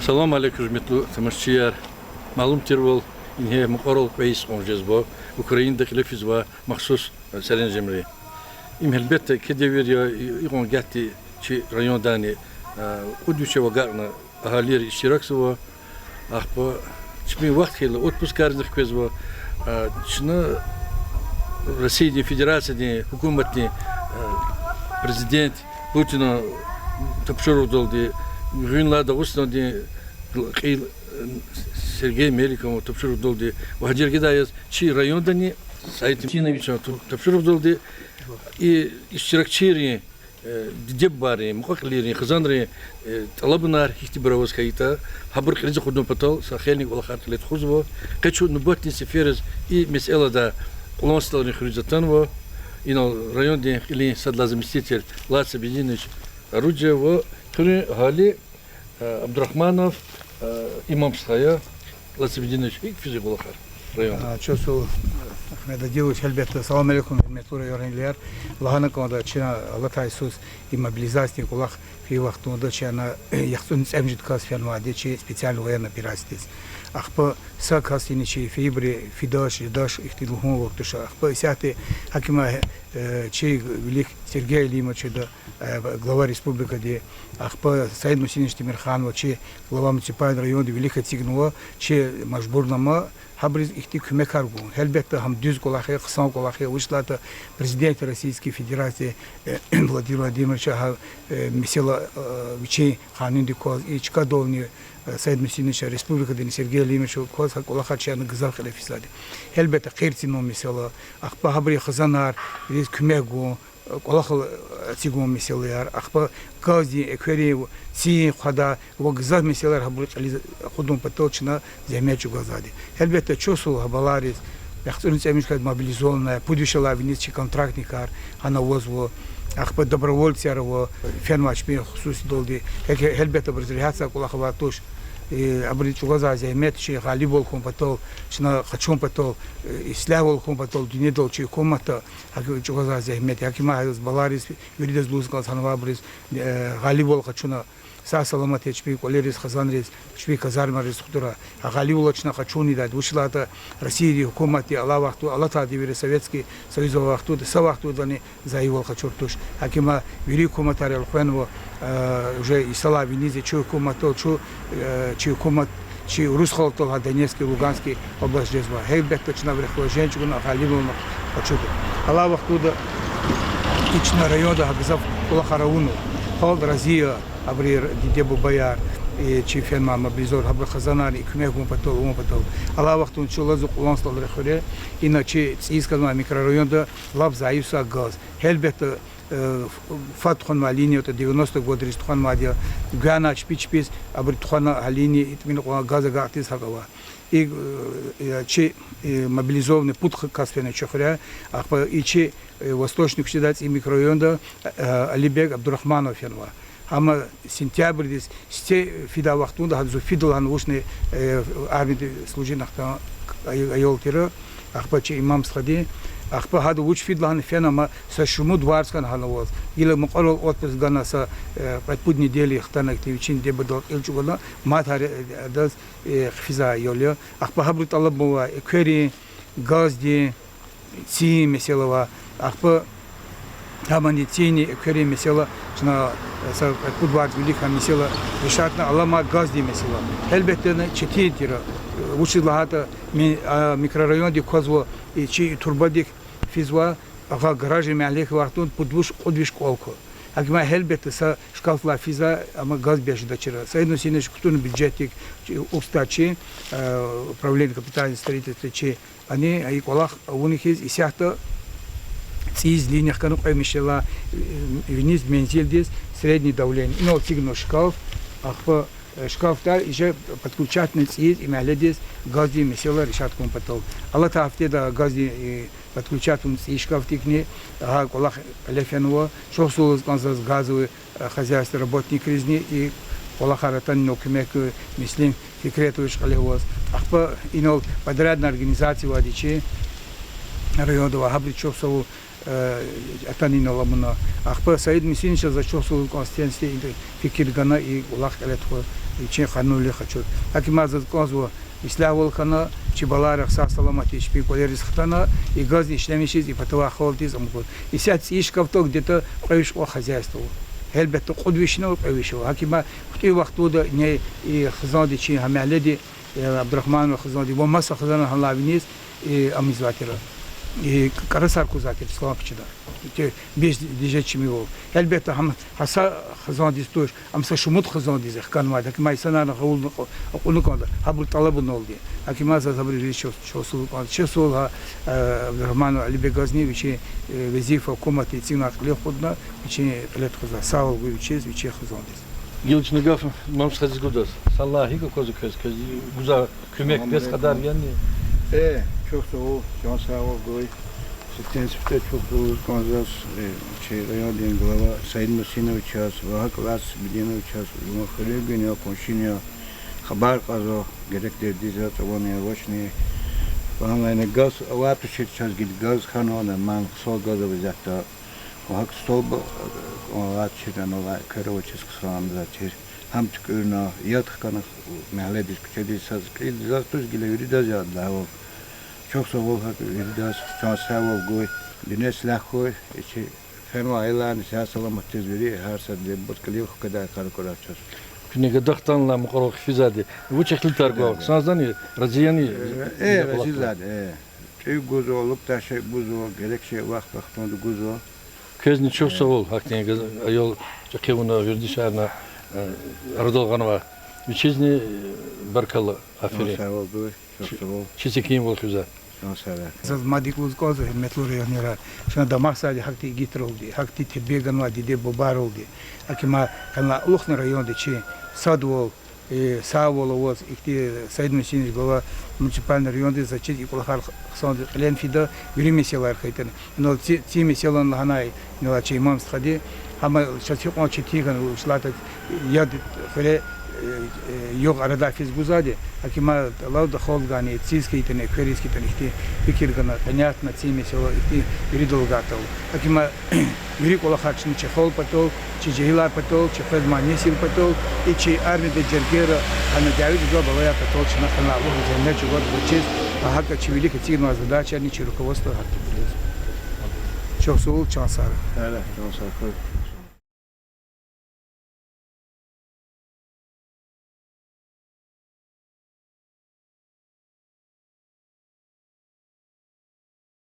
Салам алейкум, hürmetli temsilciler. Malum terval inhe muqarraq beis onjezba Ukraynada xilafis va maxsus seren jemri. İm elbette kedever ya igon gatti çi rayondani uduşa va garna ahaliyer iştiraksı va ahba çmi vaqt khil otpus karzik kvez va şunu Россия Федерации hukumatni президент Путина тапшырылды. Günlerde ustandı Sergey Melikov topşırıldı. Vahdir Gidayaz çi rayondani Sayit Tinoviç topşırıldı. İştirakçıları debari, muqaqlileri, xazanları talabınar ihtibaravuz kayıta haber krizi kudum patal sahelnik ola xartlet xuzvo qaçu nubatni seferez meselada Уланстални Хризатанова и на районе или садлазаместитель Лаца Бединович Орудиева, Гали Абдрахманов, Имамская, Лаца Бединович и Физиголахар. Чувствую, Ахмедадилович, Альберт, салам алейкум, Метлура Йорнилер, Лаганаком, да, Чина, Аллата Иисус, и мобилизация, Кулах, Фивахтун, да, Чина, Яхтун, Эмжиткас, Фермаде, Чи, специально военная операция. Ахпа сакасини чи фибри фидаш даш ихтилухун вактуша ахпа сяты хакима чи велик Сергей Лимович да глава республика де ахпа Саид Мусинович Тимирханова чи глава муниципального района велика цигнуа чи мажбурнама хабриз ихти кумекаргу элбетте хам düz колахе кысан колахе ушлата президент Российской Федерации Владимир Владимирович месела вичи ханунди коз ичка довни Саид Мусинович республика де Сергей Лимович коз колаха чана гызал хилафисади элбетте кыртино месела ахпа хабри хазанар из кумегу колахал цигу меселар ахпа гази эквери си хада вогза меселар хабри худум паточна земячу газади элбетте чосу хабаларис яхтун цемишка мобилизованная пудишала виничи контрактникар она возво ахпа добровольцерво фенмачми хусус долди элбетте бразилиаца колахава тош абри чугаза земет чи галибол компатол шна хачом патол иславол компатол динедол чи комата хаки чугаза земет якима хаз баларис юридес блузкал санава брис галибол хачуна са саламат ечпи колерис хазанрис чпи казармарис худура галиболочна хачуни да душлата России хукумати ала вахту ала тадивир Советский Союз вахту са вахту дани заивол хачуртуш якима вири коматарел хвенво уже и сала винизе чу коматол чу чи хукумат чи русхалтол Донецкий Луганский область жезва хейбет точно врехло женщину на галибол хачуду ала вахту да ична райода хагзав кулахарауну хол Россия абрир дидебу баяр чи фенма мобилизор хабр хазанар и кумегум патол ала вахтун чулазу уланстал рехоре иначе цискалма микрорайонда лав заюса газ хелбет фатхон малини от 90 годы рестхан мадия гана чпичпис абр тхана алини итмин газа гатис хагава и чи мобилизованный путь касфена чохря ахпа и чи восточный кшидаци микрорайонда Алибек Абдурахманов фенва ама сентябрь дес сте фида вахтунда хадзу фидалан ушне армии служинахта айолтира ахпа чи имам схади ахпа хаду уч фидлан фенама са шуму дварскан хановоз или муқаррал отпуск гана са под недели хтанак тивчин дебадал илчугана матаре дас хфиза йоля ахпа хабру талабова эквери газди си меселова ахпа Тамани цени эквери месела шна са подвард велика месела решатна алама газди месела элбетте четитира училахата микрорайон ди козво и чи турбадик физва ага гаражи малек вахтун подвуш одвиш колко агма элбетте са шкафла физа ама газ бежда чира сайну синеш кутун бюджетик устачи управление капитального строительства чи они ай колах у них есть исяхта из линиях кану помещала вниз мензельдис среднее давление но сигнал шкаф ахпа шкафта уже подключательный цвет и маледис гази месела решатком потол алла тафте да гази подключательный цвет шкафтикни ага колах лефенова шосул канзас газовый хозяйство работник резни и колахаратан нокмек мислим фикретович халевоз ахпа инол подрядная организация вадичи районова хабричовсову атанин аламына ахпа Саид Мусинович за чосул конституции фикир гана и улах элетхо için kanunlu kaçıyor. Hakim azad konzu İslah volkana çibalar sağ salamat iş bir koleris xtana и gaz işlemişiz ifatwa xoltiz amkod. İsat iş kaftok где-то qoyuş o хозяйство. Elbette qudvişine o qoyuş o. Hakima xti vaqtu da ne xizadi çi hamaledi Abdurrahman ve xizadi bu masa xizana halaviniz amizvatira. Karasar kuzatir Slovakçıda. Beş diyeceğim o. Elbette ham hasa xizan distoş. Amsa şumut xizan diyecek kanmadı. Ki maysana onu kaldı. Habul talabın oldu. Hakima zabri riş şosul şosul ha Abdurrahman Ali Begazneviçi vezife hükümeti için aklı xudna için let xizan sağ ol bu için xizan diyecek. Yılçını gaf mamş xaziz gudas. Sallahi ko kozu köz güzel kömek bez kadar yani. Çok sağ ol. Can sağ ol goy. Sistemsifte çok doğru konuşacağız. Rayon diyen glava Sayın Musinoviç yaz. Vahak Las Bilinoviç yaz. Yumakırı günü konuşuyor. Haber kazo. Gerekleri dizi atavanıyor. Başını. Bana gaz avatı şirçaz gibi gaz kanona man sol gazı bizatta. Vahak sol avat şirden olay. Kara uçuz kısamda çir. Ham tükürüne yatık kanı mehalediz küçediz saz. Kıyıdız tuz gile yürü de yazdı. Çok sağ ol, biraz çok sağ ol goy. Dines lahkoy, içi fena aylan selamat tezveri her sene butkaliyo kadar karakoraçız. Güne gıdıktan la mukarok fizadi. Bu çekli targo. Sanzdan raziyani. Razizade. Şey gozo olup da şey buzo gerekçe vaktında gozo. Közni çok sağ ol. Hakikaten ayol çekevuna verdi şarna aradolganı var. Biçizni barkalı aferi. Sağ ol goy. Çok sağ ol. Çiçekiyim bol güzel. Zaz madikuz kozu hizmetli reyonlara. Şuna da maksadi hakti gitir oldu. Hakti tedbigan var dide bobar oldu. Akima kanla ulukna rayonda çi sadvol sağol ovoz ikti Sayın Mesiniz glava municipalny rayonda zaçit ikulahar xsond len fida yuri meselar kaytan. No ti meselan lahanay no çi imam stadi ama şati on çetigan uslata yad fele yok arada fiz guzadi akima Allah da xolgani tsiski tane keriski tane ihti fikir gana понятно теми села ihti yuri dolgatov akima yuri kola harçni çexol patol çi jehila patol çi fezma nesil patol içi armide cergera ana david zobalaya patol çna kana Allah cennet jogod buçiz hakka çivili ki tsigma zadача ni çi rukovodство hakki. Çok sağ ol, çok sağ ol. Evet, çok sağ ol.